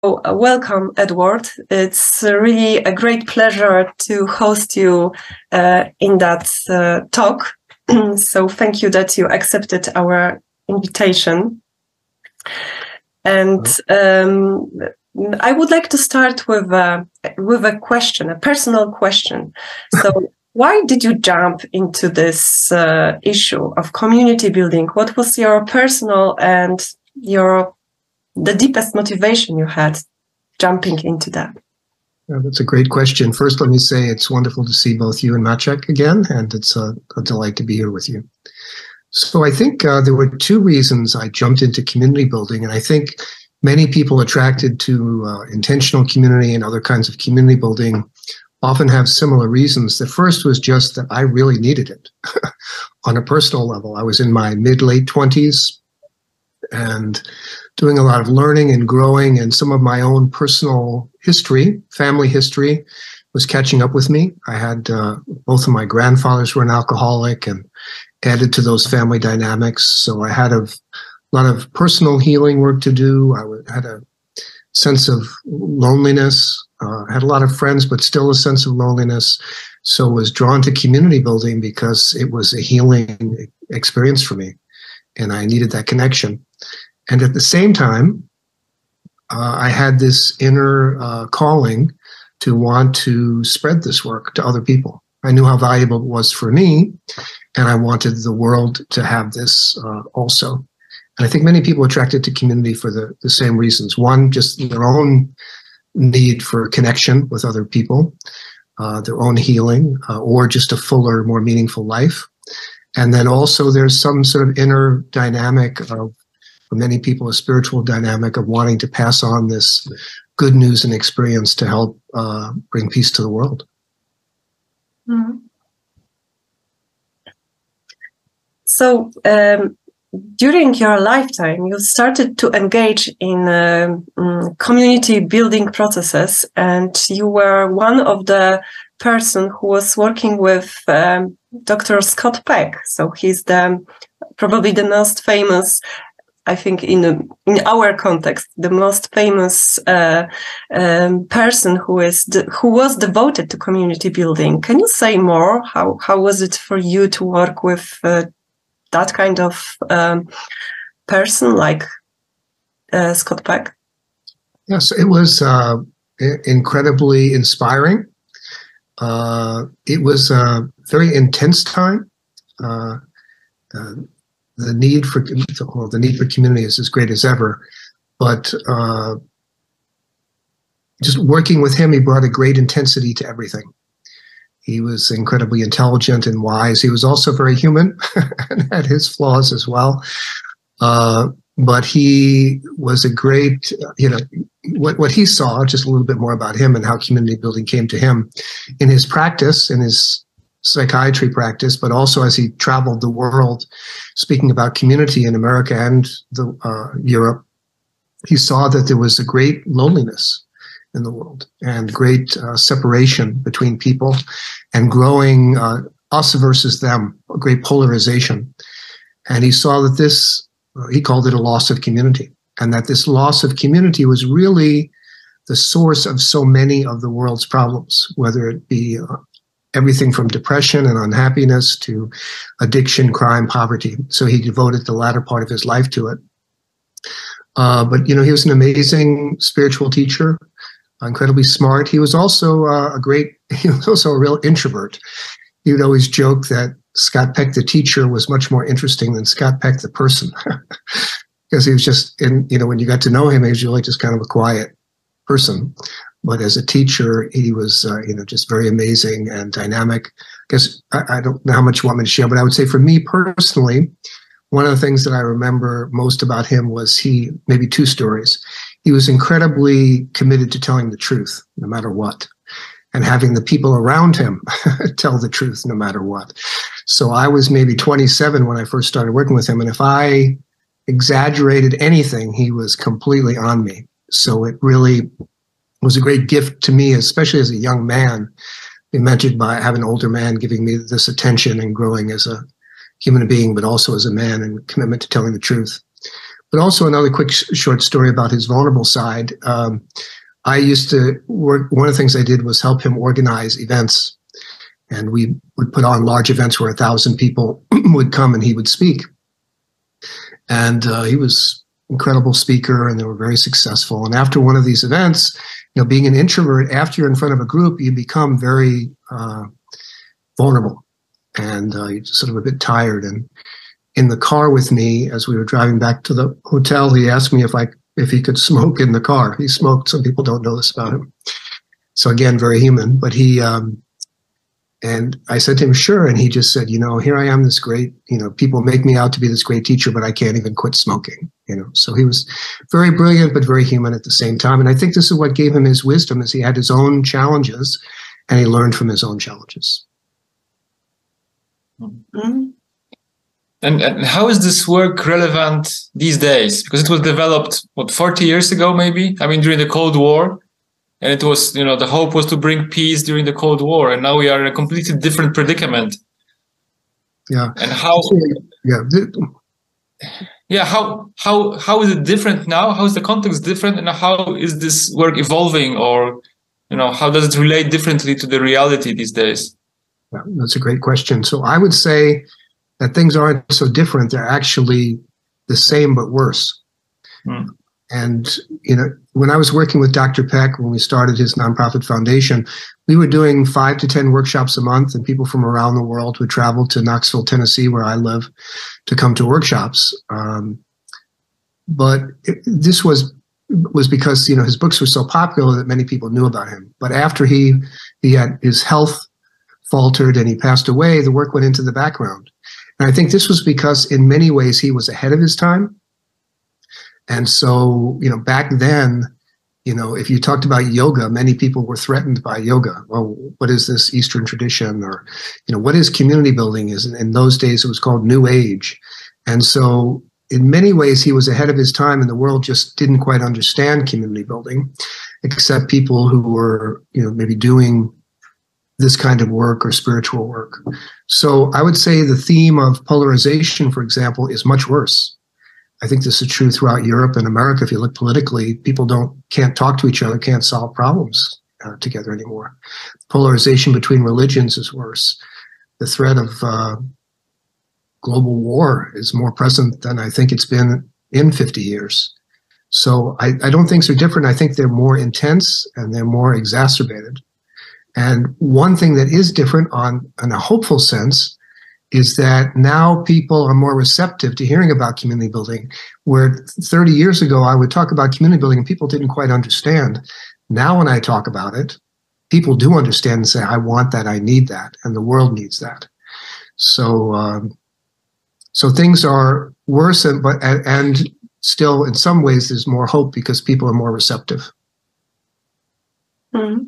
Welcome, Edward. It's really a great pleasure to host you in that talk. So thank you that you accepted our invitation. And I would like to start with a question, a personal question. So why did you jump into this issue of community building? What was your personal and the deepest motivation you had jumping into that? That's a great question. First, let me say it's wonderful to see both you and Maciek again, and it's a delight to be here with you. So I think there were two reasons I jumped into community building, and I think many people attracted to intentional community and other kinds of community building often have similar reasons. The first was just that I really needed it on a personal level. I was in my mid-late 20s and doing a lot of learning and growing, and some of my own personal history, family history, was catching up with me. I had both of my grandfathers were an alcoholic, and added to those family dynamics. So I had a lot of personal healing work to do. I had a sense of loneliness, had a lot of friends, but still a sense of loneliness. So was drawn to community building because it was a healing experience for me, and I needed that connection. And at the same time, I had this inner calling to want to spread this work to other people. I knew how valuable it was for me, and I wanted the world to have this also. And I think many people attracted to community for the same reasons. One, just their own need for connection with other people, their own healing, or just a fuller, more meaningful life. And then also there's some sort of inner dynamic of, for many people, a spiritual dynamic of wanting to pass on this good news and experience to help bring peace to the world. Mm-hmm. So during your lifetime, you started to engage in community building processes, and you were one of the person who was working with Dr. Scott Peck. So he's probably the most famous, I think, in our context, the most famous person who was devoted to community building. Can you say more? How was it for you to work with that kind of person like Scott Peck? Yes, it was incredibly inspiring. It was a very intense time. The need for community is as great as ever, but just working with him, he brought a great intensity to everything. He was incredibly intelligent and wise. He was also very human and had his flaws as well. But he was a great, what he saw, just a little bit more about him and how community building came to him in his practice, in his psychiatry practice, but also as he traveled the world speaking about community in America and Europe. He saw that there was a great loneliness in the world and great separation between people and growing us versus them, a great polarization. And he saw that this, he called it a loss of community, and that this loss of community was really the source of so many of the world's problems, whether it be everything from depression and unhappiness to addiction, crime, poverty. So he devoted the latter part of his life to it. But, he was an amazing spiritual teacher, incredibly smart. He was also a real introvert. He would always joke that Scott Peck, the teacher, was much more interesting than Scott Peck, the person, because he was just, when you got to know him, he was really just kind of a quiet person. But as a teacher, he was, just very amazing and dynamic. I guess I don't know how much you want me to share, but I would say for me personally, one of the things that I remember most about him was maybe two stories. He was incredibly committed to telling the truth, no matter what, and having the people around him tell the truth, no matter what. So I was maybe 27 when I first started working with him, and if I exaggerated anything, he was completely on me. So it really was a great gift to me, especially as a young man, being mentored by having an older man giving me this attention and growing as a human being, but also as a man and commitment to telling the truth. But also another quick short story about his vulnerable side. I used to work, one of the things I did was help him organize events. And we would put on large events where 1,000 people would come and he would speak. And he was an incredible speaker, and they were very successful. And after one of these events, being an introvert, after you're in front of a group, you become very vulnerable, and you're sort of a bit tired. And in the car with me, as we were driving back to the hotel, he asked me if he could smoke in the car. He smoked. Some people don't know this about him. So again, very human. But he, and I said to him, sure. And he just said, here I am, this great, people make me out to be this great teacher, but I can't even quit smoking, So he was very brilliant, but very human at the same time. And I think this is what gave him his wisdom, is he had his own challenges and he learned from his own challenges. Mm-hmm. And how is this work relevant these days? Because it was developed, 40 years ago, maybe? I mean, during the Cold War. And it was, the hope was to bring peace during the Cold War. And now we are in a completely different predicament. Yeah. And how... Yeah. Yeah, how is it different now? How is the context different? And how is this work evolving? Or, how does it relate differently to the reality these days? Yeah, that's a great question. So I would say that things aren't so different. They're actually the same, but worse. And, when I was working with Dr. Peck, when we started his nonprofit foundation, we were doing 5 to 10 workshops a month, and people from around the world would travel to Knoxville, Tennessee, where I live, to come to workshops. But this was because, his books were so popular that many people knew about him. But after he had his health faltered and he passed away, the work went into the background. And I think this was because in many ways he was ahead of his time. And so, back then, if you talked about yoga, many people were threatened by yoga. Well, what is this Eastern tradition? Or, what is community building? In those days, it was called New Age. And so in many ways, he was ahead of his time, and the world just didn't quite understand community building, except people who were, maybe doing this kind of work or spiritual work. So I would say the theme of polarization, for example, is much worse. I think this is true throughout Europe and America. If you look politically, people can't talk to each other, can't solve problems together anymore. Polarization between religions is worse. The threat of global war is more present than I think it's been in 50 years. So I don't think they're different. I think they're more intense and they're more exacerbated. And one thing that is different in a hopeful sense is that now people are more receptive to hearing about community building, where 30 years ago I would talk about community building and people didn't quite understand. Now when I talk about it, people do understand and say, I want that, I need that, and the world needs that. So so things are worse, and still in some ways there's more hope because people are more receptive. Mm-hmm.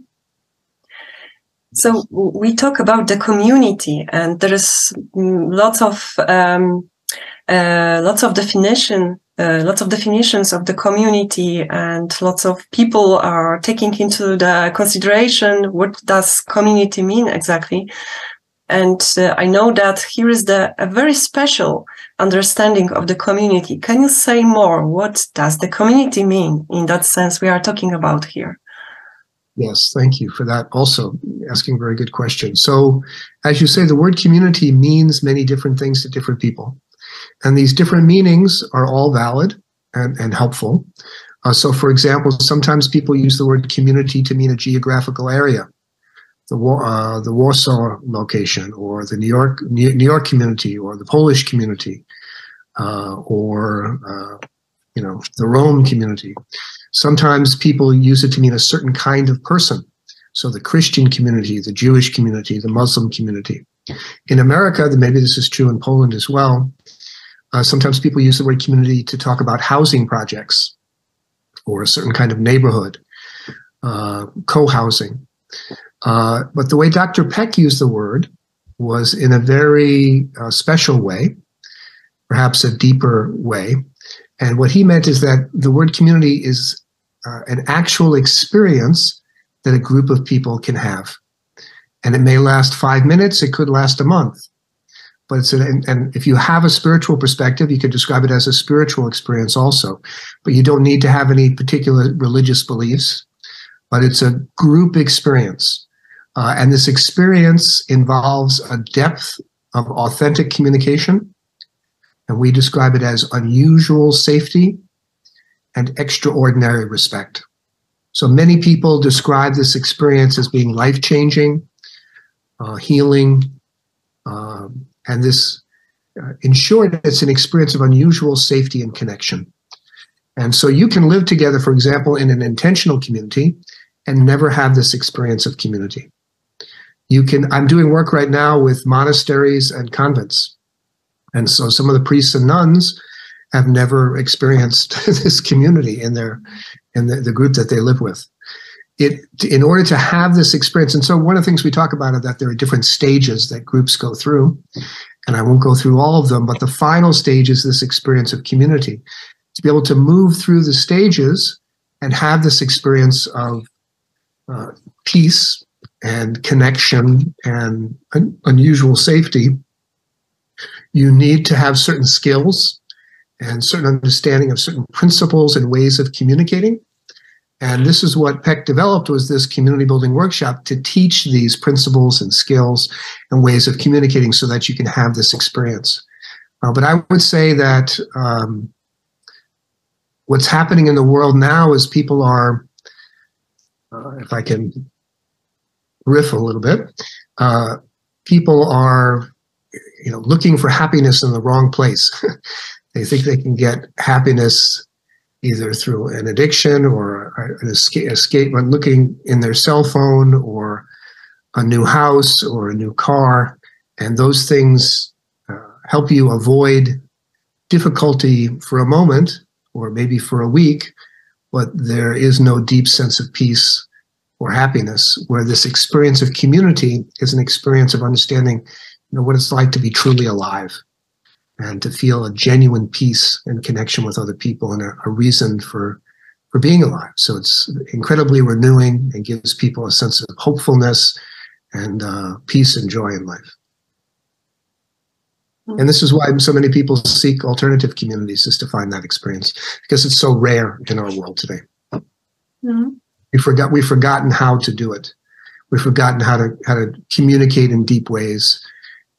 So we talk about the community, and there is lots of definitions of the community, and lots of people are taking into the consideration what does community mean exactly. And I know that here is a very special understanding of the community. Can you say more? What does the community mean in that sense we are talking about here? Yes, thank you for that. Also asking a very good question. So as you say, the word community means many different things to different people. And these different meanings are all valid and helpful. So for example, sometimes people use the word community to mean a geographical area, the Warsaw location, or the New York community, or the Polish community, or the Rome community. Sometimes people use it to mean a certain kind of person. So the Christian community, the Jewish community, the Muslim community. In America, maybe this is true in Poland as well, sometimes people use the word community to talk about housing projects or a certain kind of neighborhood, co-housing. But the way Dr. Peck used the word was in a very special way, perhaps a deeper way. And what he meant is that the word community is an actual experience that a group of people can have. And it may last 5 minutes, it could last a month. but and if you have a spiritual perspective, you could describe it as a spiritual experience also. But you don't need to have any particular religious beliefs, but it's a group experience. And this experience involves a depth of authentic communication, and we describe it as unusual safety and extraordinary respect. So many people describe this experience as being life-changing, healing, and this, in short, it's an experience of unusual safety and connection. And so you can live together, for example, in an intentional community and never have this experience of community. I'm doing work right now with monasteries and convents. And so some of the priests and nuns have never experienced this community in the group that they live with. In order to have this experience, and so one of the things we talk about is that there are different stages that groups go through, and I won't go through all of them, but the final stage is this experience of community. To be able to move through the stages and have this experience of peace and connection and unusual safety, you need to have certain skills and certain understanding of certain principles and ways of communicating. And this is what Peck developed, was this community building workshop to teach these principles and skills and ways of communicating so that you can have this experience. But I would say that what's happening in the world now is people are, if I can riff a little bit, people are looking for happiness in the wrong place. They think they can get happiness either through an addiction or an escape when looking in their cell phone or a new house or a new car. And those things help you avoid difficulty for a moment or maybe for a week, but there is no deep sense of peace or happiness, where this experience of community is an experience of understanding what it's like to be truly alive and to feel a genuine peace and connection with other people and a reason for being alive. So it's incredibly renewing and gives people a sense of hopefulness and peace and joy in life. And this is why so many people seek alternative communities, is to find that experience, because it's so rare in our world today. Mm-hmm. We've forgotten how to do it. We've forgotten how to communicate in deep ways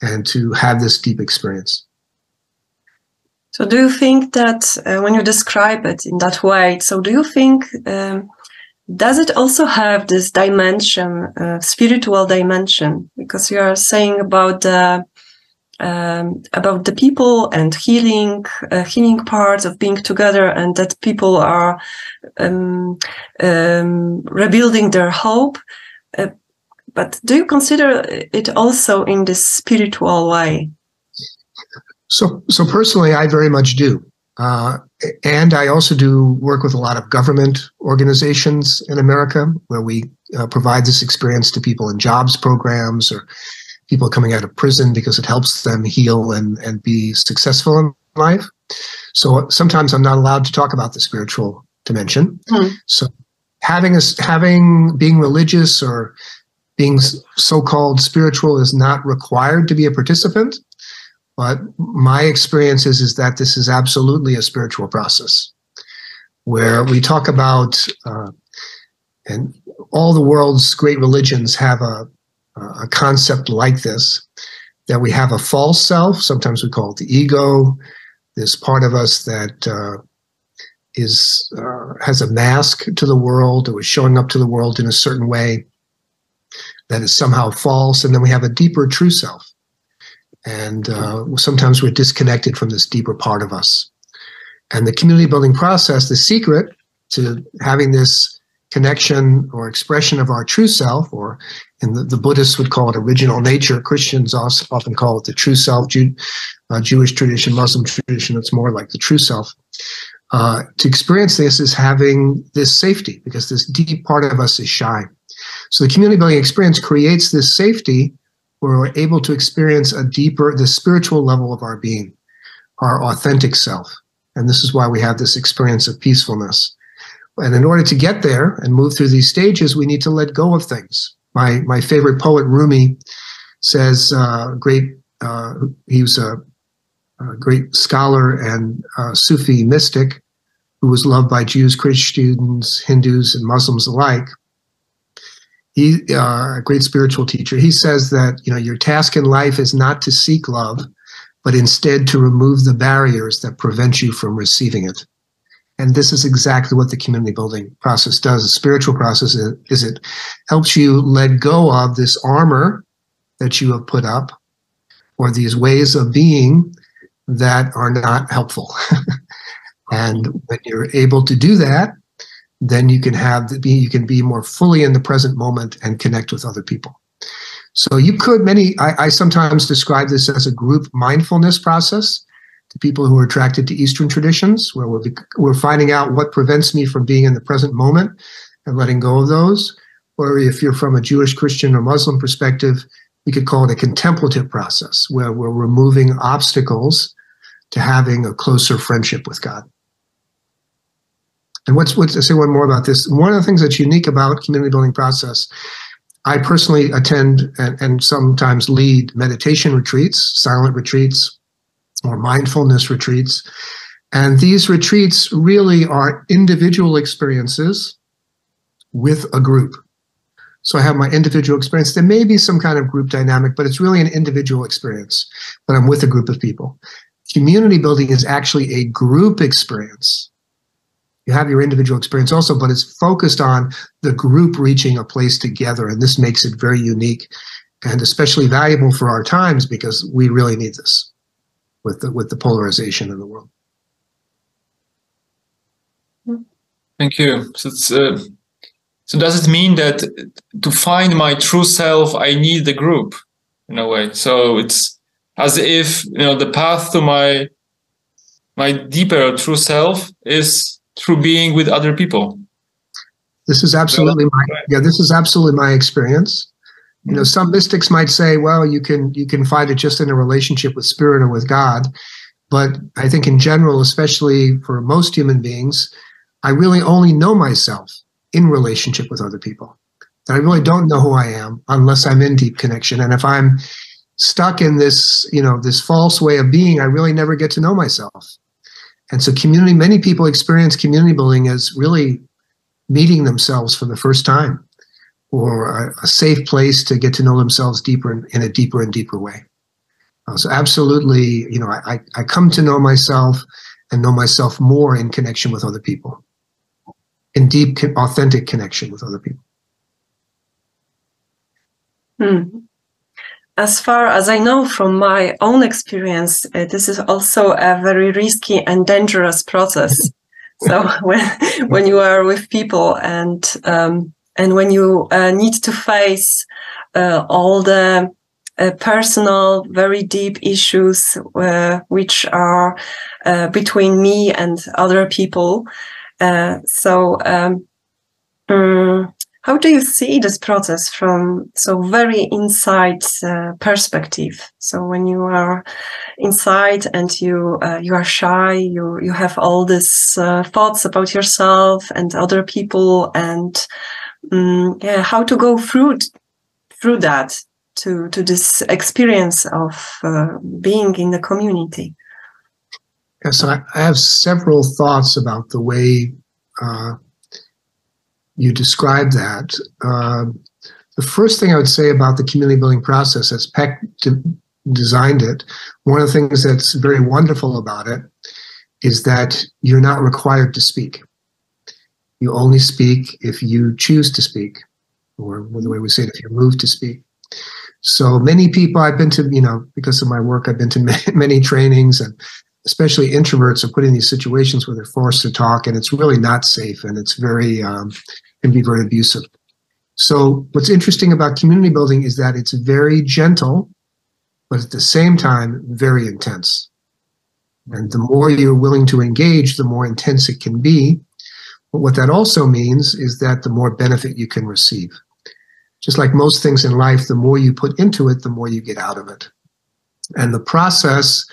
and to have this deep experience. So do you think that when you describe it in that way, so do you think, does it also have this dimension, spiritual dimension? Because you are saying about the people and healing part of being together, and that people are rebuilding their hope. But do you consider it also in this spiritual way? So personally, I very much do. And I also do work with a lot of government organizations in America, where we provide this experience to people in jobs programs or people coming out of prison, because it helps them heal and be successful in life. So sometimes I'm not allowed to talk about the spiritual dimension. Mm. So being religious or being so-called spiritual is not required to be a participant. But my experience is that this is absolutely a spiritual process, where we talk about, and all the world's great religions have a concept like this, that we have a false self. Sometimes we call it the ego, this part of us that has a mask to the world, or is showing up to the world in a certain way that is somehow false. And then we have a deeper true self. And sometimes we're disconnected from this deeper part of us. And the community building process, the secret to having this connection or expression of our true self, or in the Buddhists would call it original nature, Christians also often call it the true self, Jewish tradition, Muslim tradition, it's more like the true self. To experience this is having this safety, because this deep part of us is shy. So the community building experience creates this safety where we're able to experience the spiritual level of our being, our authentic self. And this is why we have this experience of peacefulness. And in order to get there and move through these stages, we need to let go of things. My favorite poet, Rumi, says, great he was a great scholar and Sufi mystic who was loved by Jews, Christians, Hindus, and Muslims alike. He, a great spiritual teacher, he says that, your task in life is not to seek love, but instead to remove the barriers that prevent you from receiving it. And this is exactly what the community building process does. The spiritual process is it helps you let go of this armor that you have put up, or these ways of being that are not helpful. And when you're able to do that, then you can be more fully in the present moment and connect with other people. So I sometimes describe this as a group mindfulness process to people who are attracted to Eastern traditions, where we're finding out what prevents me from being in the present moment and letting go of those. Or if you're from a Jewish, Christian, or Muslim perspective, we could call it a contemplative process, where we're removing obstacles to having a closer friendship with God. And to say one more about this, one of the things that's unique about community building process, I personally attend and sometimes lead meditation retreats, silent retreats, or mindfulness retreats. And these retreats really are individual experiences with a group. So I have my individual experience. There may be some kind of group dynamic, but it's really an individual experience, but I'm with a group of people. Community building is actually a group experience. You have your individual experience also, but it's focused on the group reaching a place together. And this makes it very unique and especially valuable for our times, because we really need this with the polarization in the world. Thank you. So does it mean that to find my true self, I need the group in a way? So it's as if, the path to my deeper true self is through being with other people. This is absolutely my experience. Some mystics might say, well, you can find it just in a relationship with spirit or with God. But I think in general, especially for most human beings, I really only know myself in relationship with other people. And I really don't know who I am unless I'm in deep connection. And if I'm stuck in this, this false way of being, I really never get to know myself. And so many people experience community building as really meeting themselves for the first time, or a safe place to get to know themselves deeper in a deeper and deeper way. So absolutely, I come to know myself and know myself more in connection with other people, in deep, authentic connection with other people. As far as I know from my own experience, this is also a very risky and dangerous process. So when you are with people and when you need to face all the personal, very deep issues which are between me and other people. How do you see this process from very inside perspective? So when you are inside and you are shy, you have all these thoughts about yourself and other people, and how to go through that to this experience of being in the community. Yeah, so I have several thoughts about the way you describe that. The first thing I would say about the community building process, as Peck designed it, one of the things that's very wonderful about it is that you're not required to speak. You only speak if you choose to speak, or the way we say it, if you're moved to speak. So many people I've been to, because of my work, I've been to many trainings, and especially introverts are put in these situations where they're forced to talk, and it's really not safe, and it's very can be very abusive. So what's interesting about community building is that it's very gentle, but at the same time very intense. And the more you're willing to engage, the more intense it can be. But what that also means is that the more benefit you can receive. Just like most things in life, the more you put into it, the more you get out of it. And the process,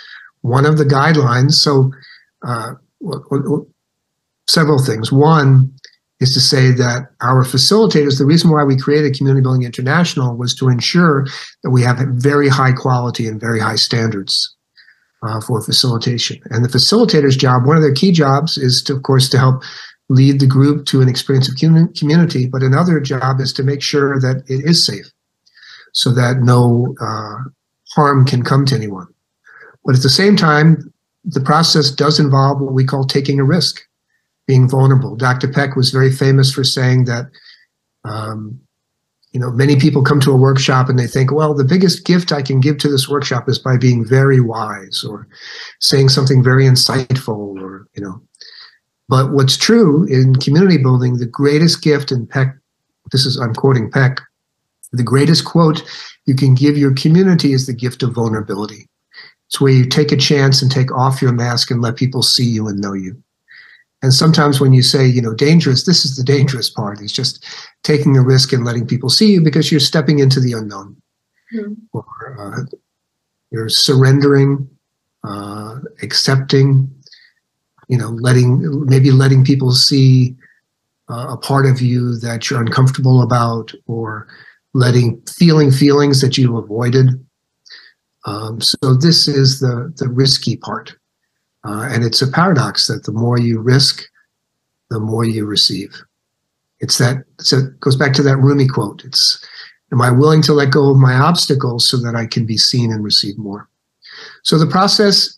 one of the guidelines, several things. One is to say that our facilitators, the reason why we created Community Building International was to ensure that we have very high quality and very high standards for facilitation. And the facilitator's job, one of their key jobs is to, of course, to help lead the group to an experience of community, but another job is to make sure that it is safe so that no harm can come to anyone. But at the same time, the process does involve what we call taking a risk, being vulnerable. Dr. Peck was very famous for saying that, many people come to a workshop and they think, well, the biggest gift I can give to this workshop is by being very wise or saying something very insightful, or, But what's true in community building, the greatest gift, and Peck, I'm quoting Peck, the greatest quote you can give your community is the gift of vulnerability. It's where you take a chance and take off your mask and let people see you and know you. And sometimes when you say, dangerous, this is the dangerous part. It's just taking a risk and letting people see you because you're stepping into the unknown. Mm. Or you're surrendering, accepting, letting people see a part of you that you're uncomfortable about, or feeling feelings that you avoided. So this is the risky part. And it's a paradox that the more you risk, the more you receive. It goes back to that Rumi quote. Am I willing to let go of my obstacles so that I can be seen and receive more? So the process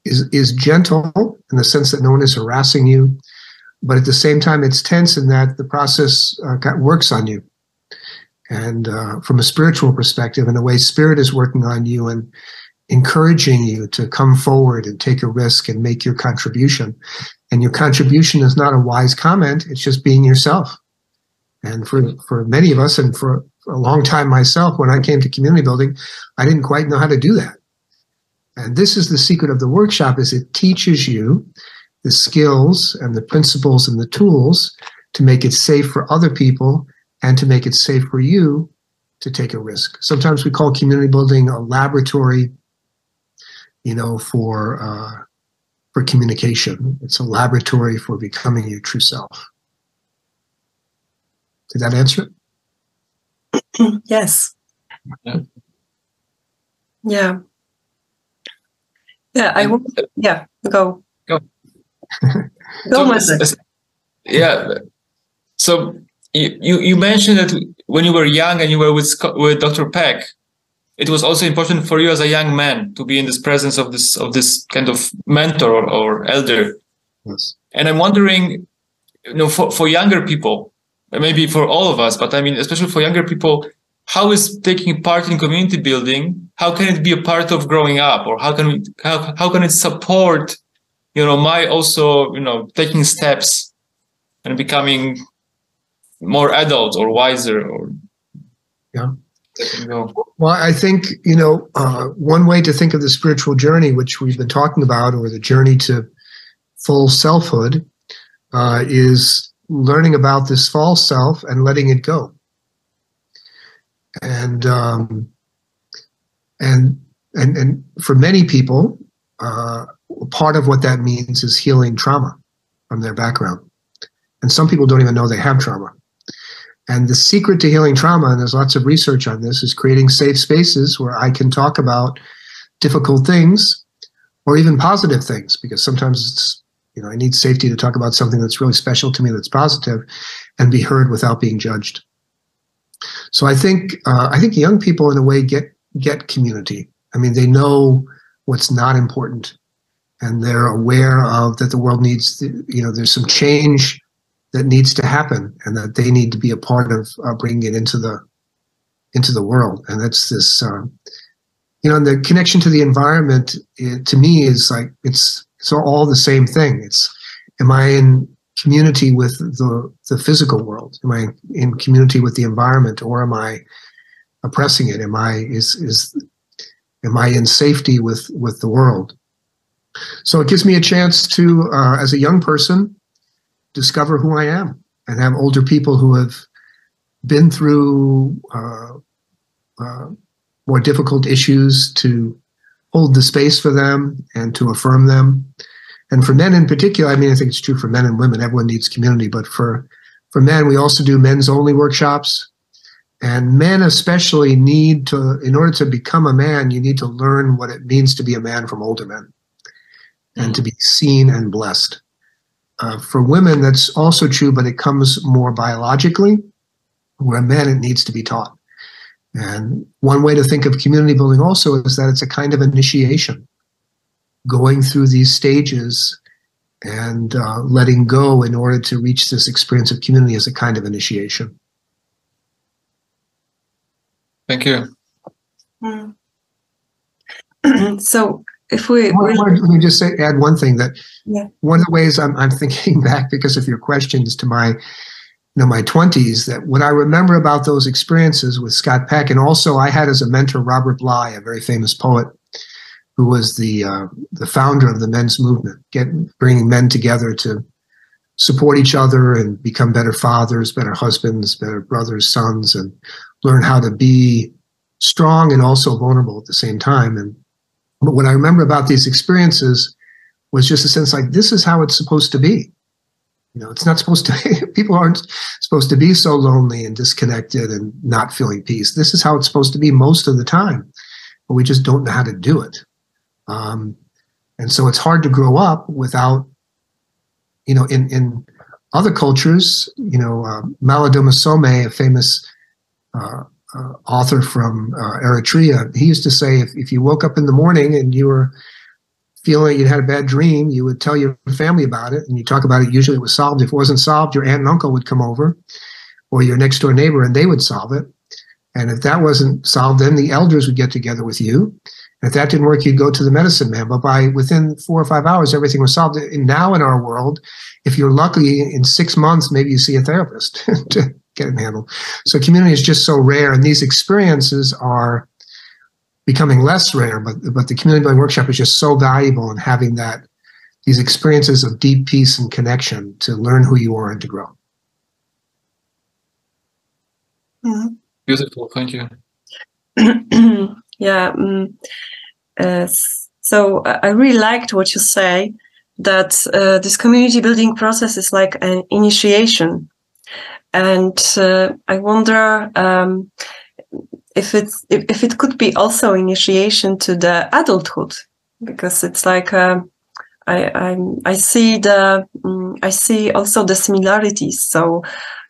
is gentle in the sense that no one is harassing you, but at the same time it's tense in that the process works on you. And from a spiritual perspective, in a way, spirit is working on you and encouraging you to come forward and take a risk and make your contribution. And your contribution is not a wise comment, it's just being yourself. And for many of us, and for a long time myself, when I came to community building, I didn't quite know how to do that. And this is the secret of the workshop, is it teaches you the skills and the principles and the tools to make it safe for other people and to make it safe for you to take a risk. Sometimes we call community building a laboratory, for communication. It's a laboratory for becoming your true self. Did that answer it? Yes. Yeah. Yeah. Go. Go, Maciek. Yeah. So you mentioned that when you were young and you were with Dr. Peck, it was also important for you as a young man to be in this presence of this kind of mentor or elder. Yes. And I'm wondering, for younger people, maybe for all of us, but I mean, especially for younger people, how is taking part in community building? How can it be a part of growing up, or how can it support, my also, taking steps and becoming more adult or wiser, or yeah. Well, I think, one way to think of the spiritual journey, which we've been talking about, or the journey to full selfhood, is learning about this false self and letting it go. And for many people, part of what that means is healing trauma from their background. And some people don't even know they have trauma. And the secret to healing trauma, and there's lots of research on this, is creating safe spaces where I can talk about difficult things or even positive things, because sometimes it's, I need safety to talk about something that's really special to me, that's positive, and be heard without being judged. So I think young people in a way get community. I mean, they know what's not important, and they're aware of that the world needs, there's some change that needs to happen, and that they need to be a part of bringing it into the world. And that's this, and the connection to the environment, to me, is like it's all the same thing. Am I in community with the physical world? Am I in community with the environment, or am I oppressing it? Am I in safety with the world? So it gives me a chance to, as a young person, discover who I am, and have older people who have been through more difficult issues to hold the space for them and to affirm them. And for men in particular, I mean, I think it's true for men and women, everyone needs community, but for For men, we also do men's only workshops. And men especially need to, in order to become a man, you need to learn what it means to be a man from older men and to be seen and blessed. For women, that's also true, but it comes more biologically. Where men, it needs to be taught. And one way to think of community building also is that it's a kind of initiation. Going through these stages and letting go in order to reach this experience of community is a kind of initiation. Thank you. So if we... Let me just add one thing, that yeah. One of the ways I'm thinking back because of your questions to my 20s, that what I remember about those experiences with Scott Peck, and also I had as a mentor Robert Bly, a very famous poet, who was the founder of the men's movement, bringing men together to support each other and become better fathers, better husbands, better brothers, sons, and learn how to be strong and also vulnerable at the same time. But what I remember about these experiences was just a sense like, this is how it's supposed to be. It's not supposed to, people aren't supposed to be so lonely and disconnected and not feeling peace. This is how it's supposed to be most of the time, but we just don't know how to do it. And so it's hard to grow up without, in other cultures, Malidoma Some, a famous author from Eritrea, he used to say, if you woke up in the morning and you were feeling you had a bad dream, you would tell your family about it, and you talk about it. Usually it was solved. If it wasn't solved, your aunt and uncle would come over, or your next door neighbor, and they would solve it. And if that wasn't solved, then the elders would get together with you. And if that didn't work, you'd go to the medicine man. But within 4 or 5 hours, everything was solved. And now in our world, if you're lucky, in 6 months, maybe you see a therapist to get it handled. So community is just so rare, and these experiences are becoming less rare, but the community building workshop is just so valuable in having these experiences of deep peace and connection to learn who you are and to grow. Mm-hmm. Beautiful, thank you. Yeah. So I really liked what you say, that this community building process is like an initiation, and I wonder if it could be also initiation to the adulthood, because it's like I see also the similarities. So,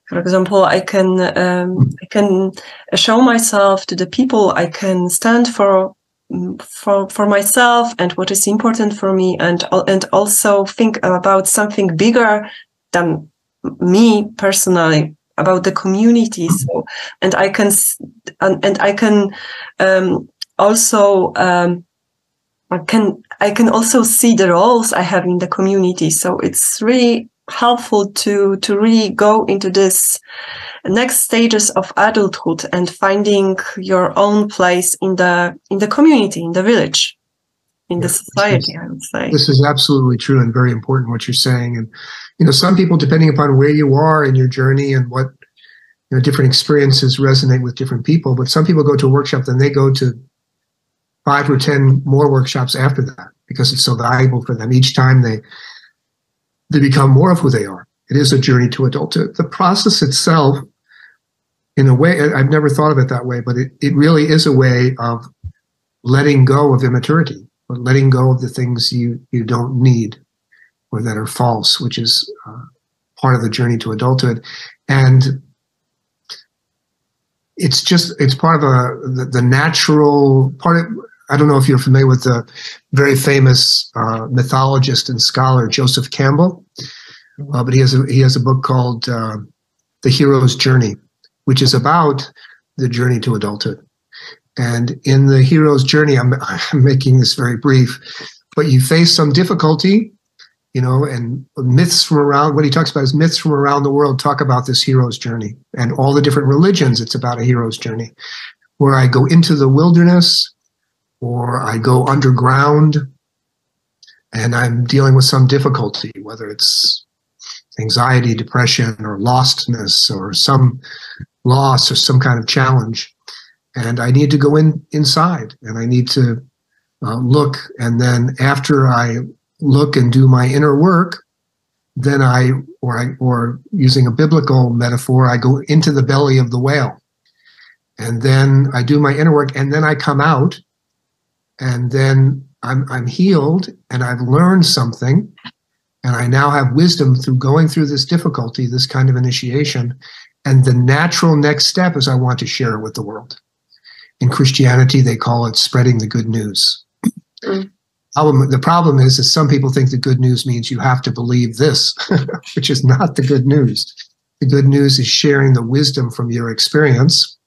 for example, I can show myself to the people. I can stand for myself and what is important for me, and also think about something bigger than me personally, about the community. So, and I can also I can also see the roles I have in the community. So it's really helpful to really go into this next stages of adulthood and finding your own place in the community, in the village, in the society, I would say. This is absolutely true and very important what you're saying. And some people, depending upon where you are in your journey and what different experiences resonate with different people, but some people go to a workshop, then they go to 5 or 10 more workshops after that because it's so valuable for them. Each time they become more of who they are. It is a journey to adulthood. The process itself, in a way, I've never thought of it that way, but it really is a way of letting go of immaturity, or letting go of the things you don't need or that are false, which is part of the journey to adulthood. And it's part of the natural part of, I don't know if you're familiar with the very famous mythologist and scholar Joseph Campbell, but he has a book called The Hero's Journey, which is about the journey to adulthood. And in the hero's journey, I'm making this very brief, but you face some difficulty, and myths from around, what he talks about is myths from around the world talk about this hero's journey, and all the different religions, it's about a hero's journey, where I go into the wilderness, or I go underground and I'm dealing with some difficulty, whether it's anxiety, depression, or lostness, or some loss or some kind of challenge. And I need to go inside and I need to look. And then after I look and do my inner work, then or using a biblical metaphor, I go into the belly of the whale. And then I do my inner work, and then I come out, and then I'm healed, and I've learned something, and I now have wisdom through going through this difficulty, this kind of initiation. And the natural next step is I want to share it with the world. In Christianity, they call it spreading the good news. The problem is that some people think the good news means you have to believe this, which is not the good news. The good news is sharing the wisdom from your experience.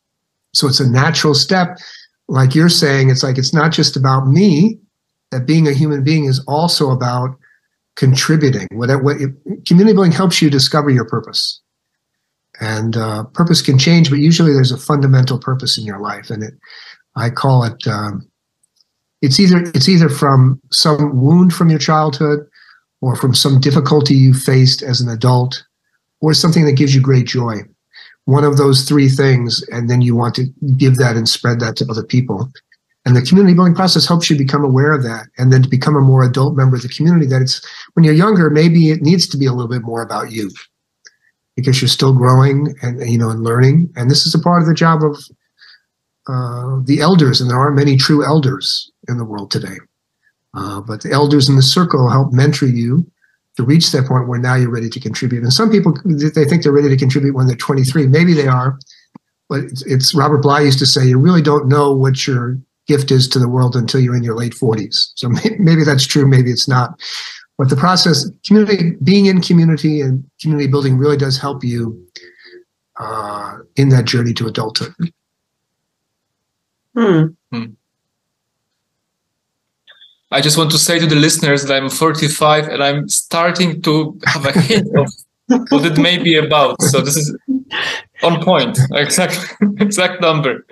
So it's a natural step. Like you're saying, it's not just about me, that being a human being is also about contributing. Community building helps you discover your purpose. And purpose can change, but usually there's a fundamental purpose in your life. And I call it, it's either from some wound from your childhood, or from some difficulty you faced as an adult, or something that gives you great joy. One of those three things, and then you want to give that and spread that to other people. And the community building process helps you become aware of that, and then to become a more adult member of the community. That it's, when you're younger, maybe it needs to be a little bit more about you, because you're still growing and learning. And this is a part of the job of the elders, and there aren't many true elders in the world today. But the elders in the circle help mentor you to reach that point where now you're ready to contribute. And some people, they think they're ready to contribute when they're 23. Maybe they are, but it's Robert Bly used to say, you really don't know what your gift is to the world until you're in your late 40s. So maybe that's true, maybe it's not. But the process, being in community and community building really does help you in that journey to adulthood. I just want to say to the listeners that I'm 45 and I'm starting to have a hint of what it may be about. So this is on point, exact number.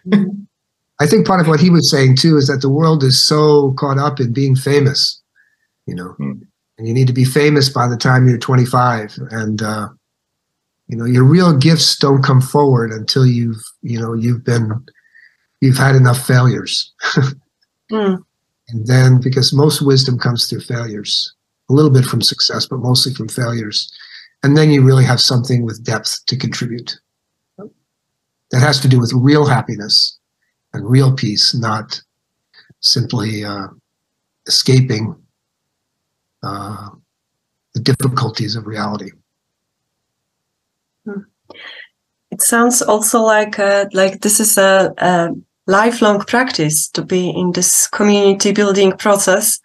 I think part of what he was saying too is that the world is so caught up in being famous, and you need to be famous by the time you're 25. And, your real gifts don't come forward until you've had enough failures. And then, because most wisdom comes through failures, a little bit from success, but mostly from failures. And then you really have something with depth to contribute. That has to do with real happiness and real peace, not simply escaping the difficulties of reality. It sounds also like this is a lifelong practice to be in this community building process,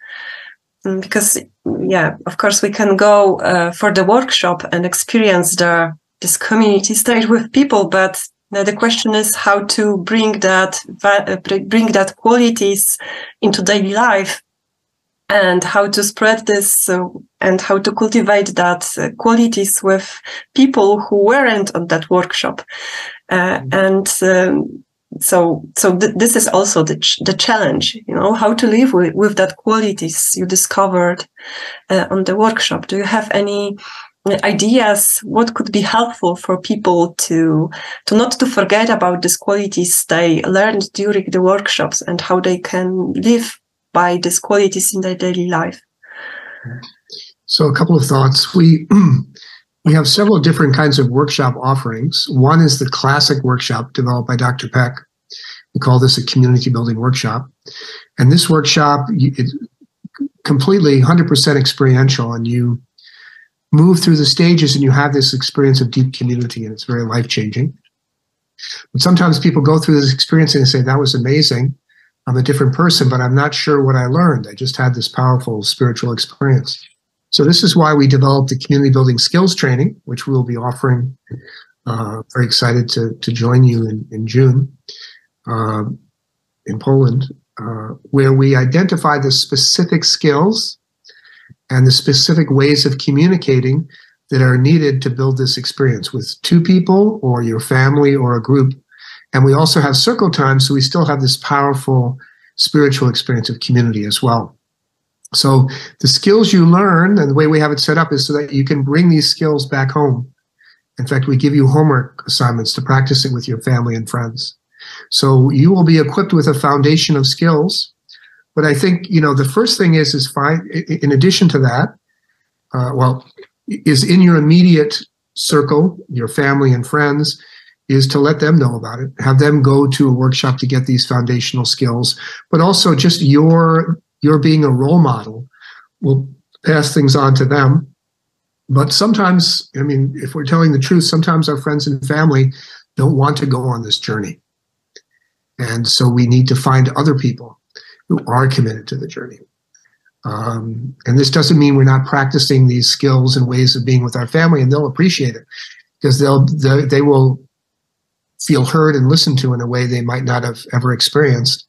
because of course we can go for the workshop and experience this community state with people, but the question is how to bring that qualities into daily life, and how to spread this and how to cultivate that qualities with people who weren't on that workshop. So this is also the challenge, how to live with that qualities you discovered on the workshop. Do you have any ideas what could be helpful for people to not to forget about these qualities they learned during the workshops, and how they can live by these qualities in their daily life? So a couple of thoughts. We have several different kinds of workshop offerings. One is the classic workshop developed by Dr. Peck. We call this a community building workshop. And this workshop is completely 100% experiential, and you move through the stages and you have this experience of deep community, and it's very life-changing. But sometimes people go through this experience and they say, that was amazing. I'm a different person, but I'm not sure what I learned. I just had this powerful spiritual experience. So this is why we developed the community building skills training, which we will be offering. Very excited to join you in June in Poland, where we identify the specific skills and the specific ways of communicating that are needed to build this experience with two people or your family or a group. And we also have circle time, so we still have this powerful spiritual experience of community as well. So the skills you learn, and the way we have it set up, is so that you can bring these skills back home. In fact, we give you homework assignments to practice it with your family and friends. So you will be equipped with a foundation of skills. But I think, the first thing is find, in addition to that, is in your immediate circle, your family and friends, is to let them know about it, have them go to a workshop to get these foundational skills, but also just your being a role model will pass things on to them. But sometimes, I mean, if we're telling the truth, sometimes our friends and family don't want to go on this journey. And so we need to find other people who are committed to the journey. And this doesn't mean we're not practicing these skills and ways of being with our family, and they'll appreciate it because they will feel heard and listened to in a way they might not have ever experienced.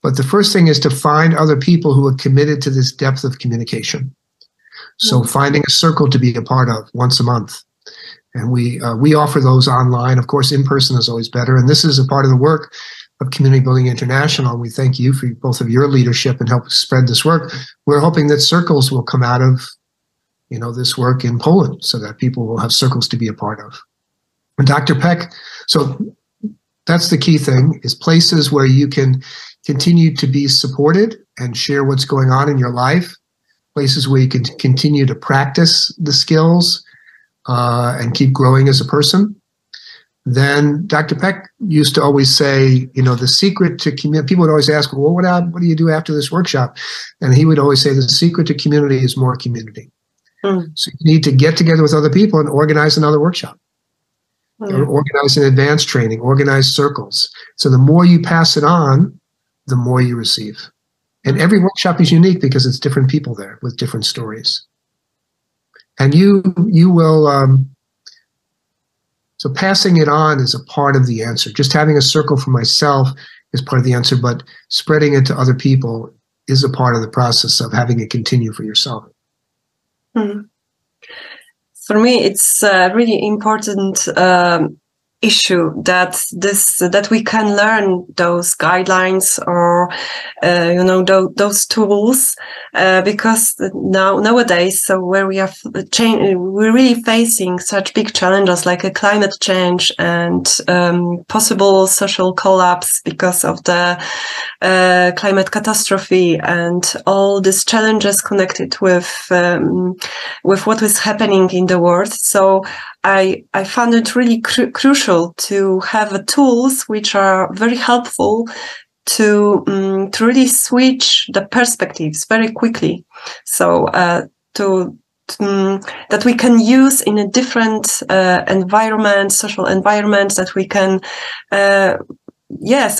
But the first thing is to find other people who are committed to this depth of communication. So finding a circle to be a part of once a month. And we offer those online. Of course, in person is always better. And this is a part of the work of Community Building International. We thank you for both of your leadership and help spread this work. We're hoping that circles will come out of, this work in Poland so that people will have circles to be a part of. And Dr. Peck, so that's the key thing, is places where you can continue to be supported and share what's going on in your life, places where you can continue to practice the skills and keep growing as a person. Then Dr. Peck used to always say, the secret to community, people would always ask, well, what do you do after this workshop? And he would always say, the secret to community is more community. So you need to get together with other people and organize another workshop. Or organize an advanced training, organize circles. So the more you pass it on, the more you receive. And every workshop is unique because it's different people there with different stories. And you will, so passing it on is a part of the answer. Just having a circle for myself is part of the answer, but spreading it to other people is a part of the process of having it continue for yourself. For me, it's a really important issue that we can learn those guidelines or those tools because nowadays, so where we are we're really facing such big challenges like a climate change and possible social collapse because of the climate catastrophe and all these challenges connected with what is happening in the world. So I found it really crucial to have tools which are very helpful to really switch the perspectives very quickly. So that we can use in a different environment, social environment, that we can, so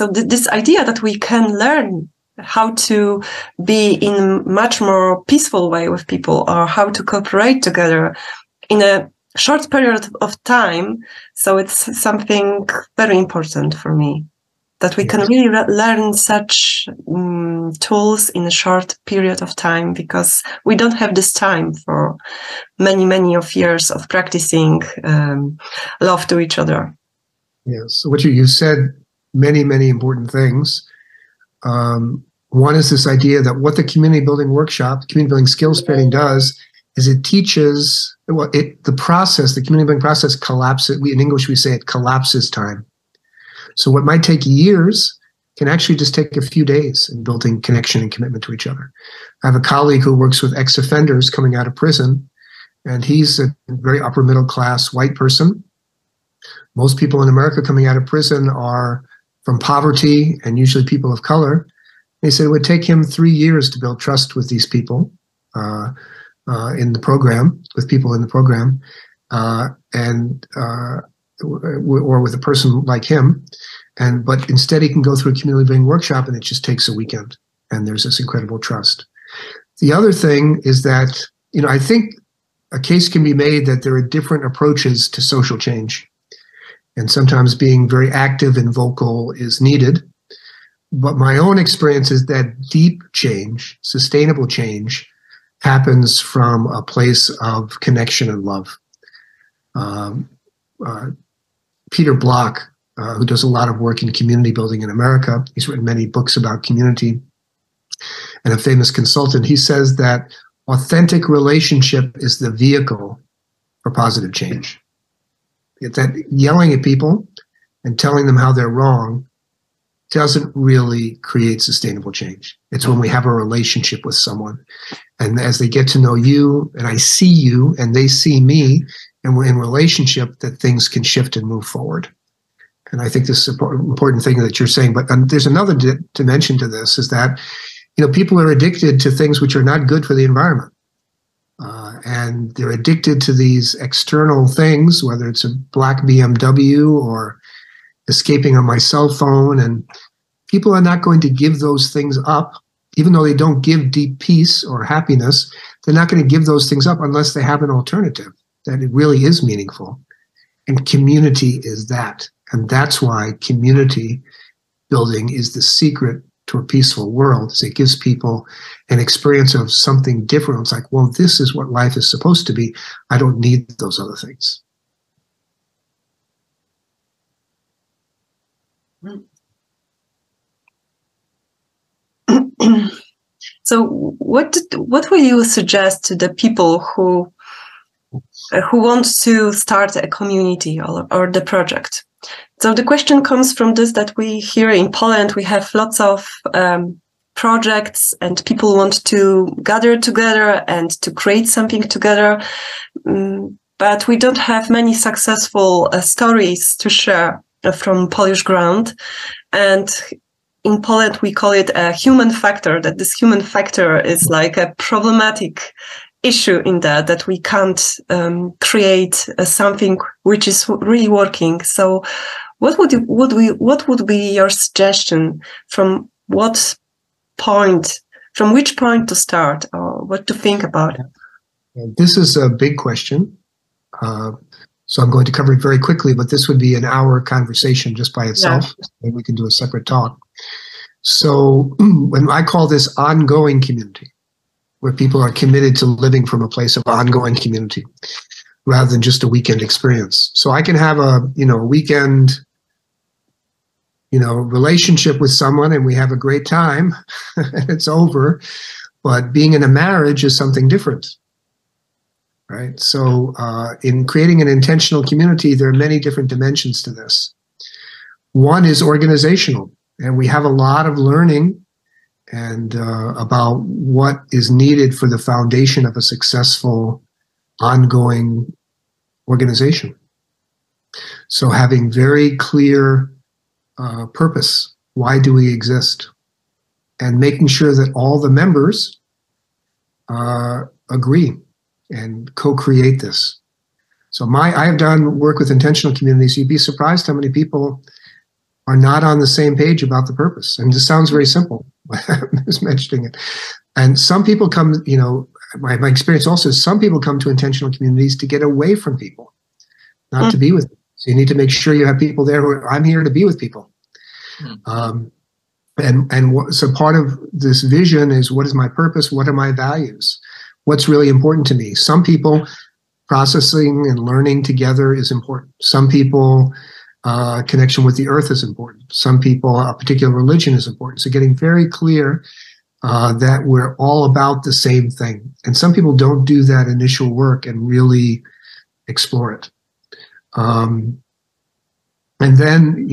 this idea that we can learn how to be in much more peaceful way with people or how to cooperate together in a short period of time. So it's something very important for me that we can really learn such tools in a short period of time because we don't have this time for many of years of practicing love to each other. Yes. So what you said many important things. One is this idea that what the community building workshop, community building skills training does is it teaches, the process, the community building process collapses. In English, we say it collapses time. So what might take years can actually just take a few days in building connection and commitment to each other. I have a colleague who works with ex-offenders coming out of prison, and he's a very upper middle class white person. Most people in America coming out of prison are from poverty and usually people of color. He said it would take him 3 years to build trust with these people in the program, with people in the program, or with a person like him. But instead he can go through a community building workshop and it just takes a weekend. And there's this incredible trust. The other thing is that, I think a case can be made that there are different approaches to social change. And sometimes being very active and vocal is needed. But my own experience is that deep change, sustainable change, happens from a place of connection and love. Peter Block, who does a lot of work in community building in America, he's written many books about community, and a famous consultant, he says that authentic relationship is the vehicle for positive change. That yelling at people and telling them how they're wrong doesn't really create sustainable change. It's when we have a relationship with someone, and as they get to know you, and I see you, and they see me, and we're in relationship, that things can shift and move forward. And I think this is an important thing that you're saying. But there's another dimension to this, is that, people are addicted to things which are not good for the environment. And they're addicted to these external things, whether it's a black BMW or escaping on my cell phone. And people are not going to give those things up, even though they don't give deep peace or happiness. They're not going to give those things up unless they have an alternative that it really is meaningful. And community is that. And that's why community building is the secret to a peaceful world, is it gives people an experience of something different. It's like, well, this is what life is supposed to be. I don't need those other things. So what will you suggest to the people who want to start a community or the project? So the question comes from this, that we here in Poland, we have lots of projects and people want to gather together and to create something together. But we don't have many successful stories to share from Polish ground. And in Poland, we call it a human factor, that this human factor is like a problematic issue in that we can't create something which is really working. So what would be your suggestion, from which point to start, or what to think about? This is a big question. So I'm going to cover it very quickly, but this would be an hour conversation just by itself. Yeah. Maybe we can do a separate talk. So when I call this ongoing community, where people are committed to living from a place of ongoing community rather than just a weekend experience. So I can have a weekend relationship with someone and we have a great time and it's over, but being in a marriage is something different, right? So in creating an intentional community, there are many different dimensions to this. One is organizational, and we have a lot of learning and about what is needed for the foundation of a successful, ongoing organization. So having very clear purpose, why do we exist? And making sure that all the members agree and co-create this. So I have done work with intentional communities. You'd be surprised how many people are not on the same page about the purpose. And this sounds very simple. I'm just mentioning it. And some people come, my experience also is some people come to intentional communities to get away from people, not to be with them. So you need to make sure you have people there who are, I'm here to be with people. So part of this vision is, what is my purpose? What are my values? What's really important to me? Some people, processing and learning together is important. Some people, connection with the earth is important. Some people, a particular religion is important. So getting very clear that we're all about the same thing. And some people don't do that initial work and really explore it. And then,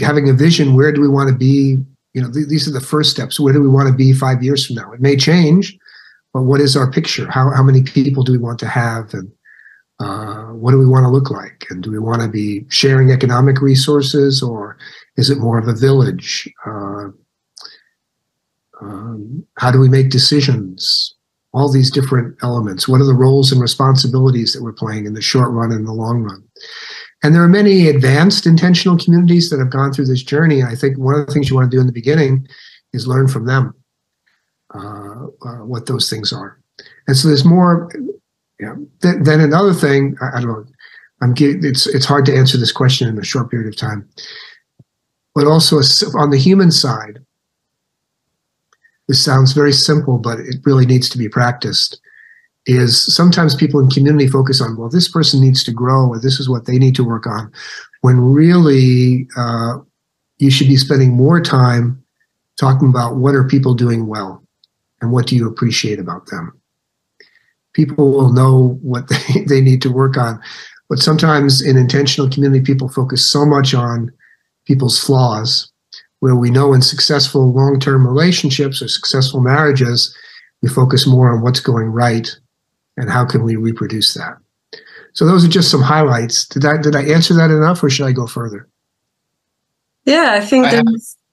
having a vision, where do we want to be? These are the first steps. Where do we want to be 5 years from now? It may change, but what is our picture? How many people do we want to have? And what do we want to look like? And do we want to be sharing economic resources, or is it more of a village? How do we make decisions? All these different elements. What are the roles and responsibilities that we're playing in the short run and the long run? And there are many advanced intentional communities that have gone through this journey. And I think one of the things you want to do in the beginning is learn from them what those things are. And so there's more. Yeah. Then another thing, I don't know. It's hard to answer this question in a short period of time. But also on the human side, this sounds very simple, but it really needs to be practiced. Is sometimes people in community focus on, well, this person needs to grow, or this is what they need to work on, when really you should be spending more time talking about what are people doing well and what do you appreciate about them. People will know what they need to work on But sometimes in intentional community, people focus so much on people's flaws, where we know in successful long-term relationships or successful marriages, we focus more on what's going right and how can we reproduce that. So those are just some highlights. Did I answer that enough, or should I go further? Yeah, I think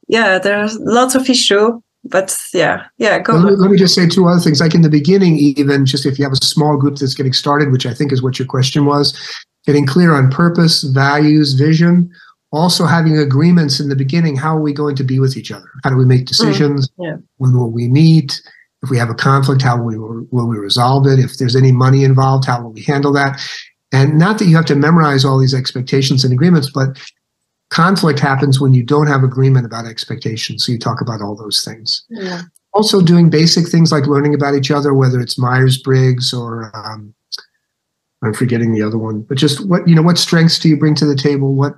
there's lots of issue, but go on. Let me just say two other things. Like in the beginning, even just if you have a small group that's getting started, which I think is what your question was, getting clear on purpose, values, vision, also having agreements in the beginning. How are we going to be with each other? How do we make decisions? When will we meet? If we have a conflict, how will we resolve it? If there's any money involved, how will we handle that? And not that you have to memorize all these expectations and agreements, but conflict happens when you don't have agreement about expectations. So you talk about all those things. Yeah. Also doing basic things like learning about each other, whether it's Myers-Briggs or I'm forgetting the other one, but just what strengths do you bring to the table? What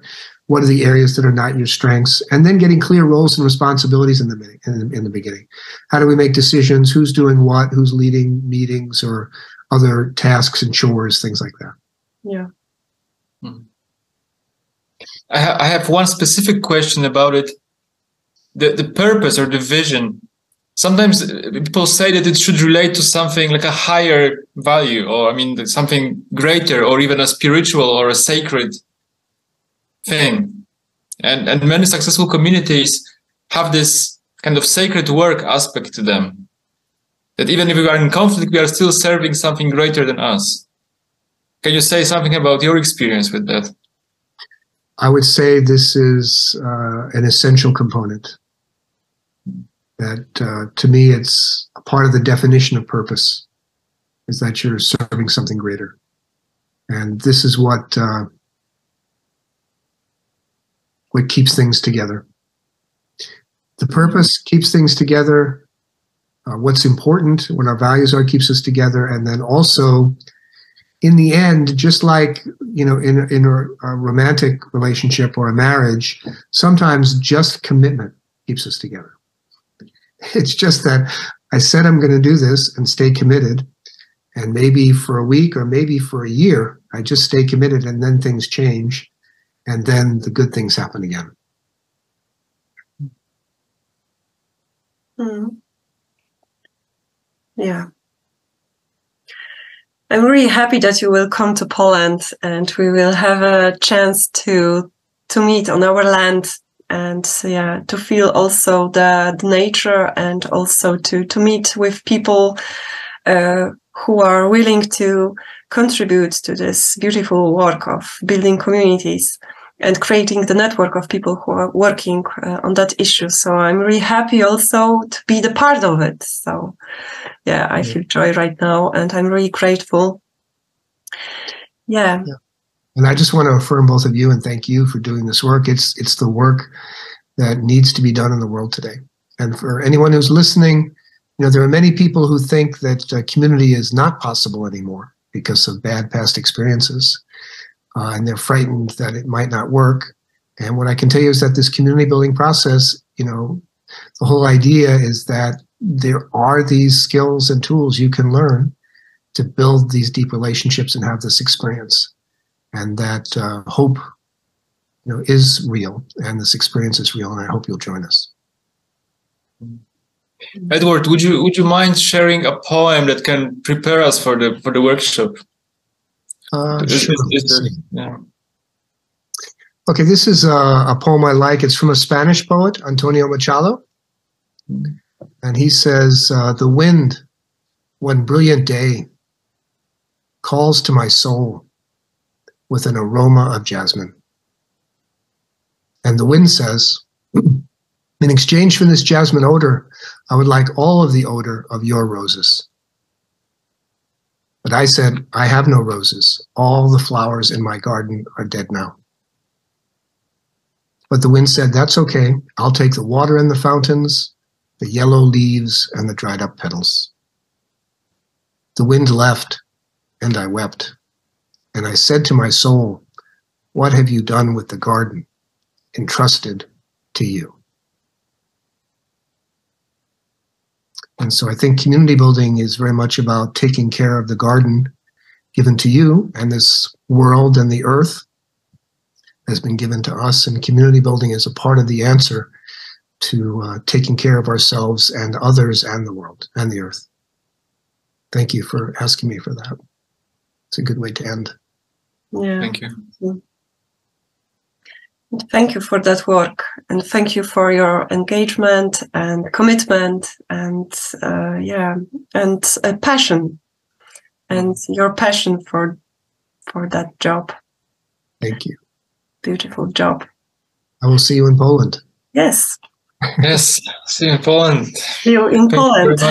are the areas that are not your strengths? And then getting clear roles and responsibilities in the beginning. How do we make decisions? Who's doing what? Who's leading meetings or other tasks and chores, things like that. Yeah. I have one specific question about it. The purpose or the vision. Sometimes people say that it should relate to something like a higher value, or something greater, or even a spiritual or a sacred thing. And many successful communities have this kind of sacred work aspect to them. That even if we are in conflict, we are still serving something greater than us. Can you say something about your experience with that? I would say this is an essential component. That to me, it's a part of the definition of purpose, is that you're serving something greater. And this is what keeps things together. The purpose keeps things together. What's important, what our values are, keeps us together. And then also, in the end, just like in a romantic relationship or a marriage, sometimes just commitment keeps us together. It's just that I said I'm going to do this and stay committed, and maybe for a week or maybe for a year, I just stay committed, and then things change, and then the good things happen again. Yeah. I'm really happy that you will come to Poland and we will have a chance to meet on our land and to feel also the nature, and also to meet with people who are willing to contribute to this beautiful work of building communities and creating the network of people who are working on that issue. So I'm really happy also to be the part of it. So I feel joy right now, and I'm really grateful. Yeah. And I just want to affirm both of you and thank you for doing this work. It's the work that needs to be done in the world today. And for anyone who's listening, there are many people who think that community is not possible anymore because of bad past experiences. And they're frightened that it might not work. And what I can tell you is that this community building process, the whole idea is that there are these skills and tools you can learn to build these deep relationships and have this experience. And that hope, is real, and this experience is real, and I hope you'll join us. Edward, would you mind sharing a poem that can prepare us for the workshop? Sure. Okay, this is a poem I like. It's from a Spanish poet, Antonio Machado. And he says, the wind, one brilliant day, calls to my soul with an aroma of jasmine. And the wind says, in exchange for this jasmine odor, I would like all of the odor of your roses. But I said, I have no roses. All the flowers in my garden are dead now. But the wind said, that's okay. I'll take the water in the fountains, the yellow leaves, and the dried up petals. The wind left, and I wept. And I said to my soul, what have you done with the garden entrusted to you? And so I think community building is very much about taking care of the garden given to you, and this world and the earth has been given to us, and community building is a part of the answer to taking care of ourselves and others and the world and the earth. Thank you for asking me for that. It's a good way to end. Yeah. Thank you. Thank you for that work, and thank you for your engagement and commitment and passion, and your passion for that job. Thank you. Beautiful job. I will see you in Poland. Yes. Yes. See you in Poland. See you in Poland.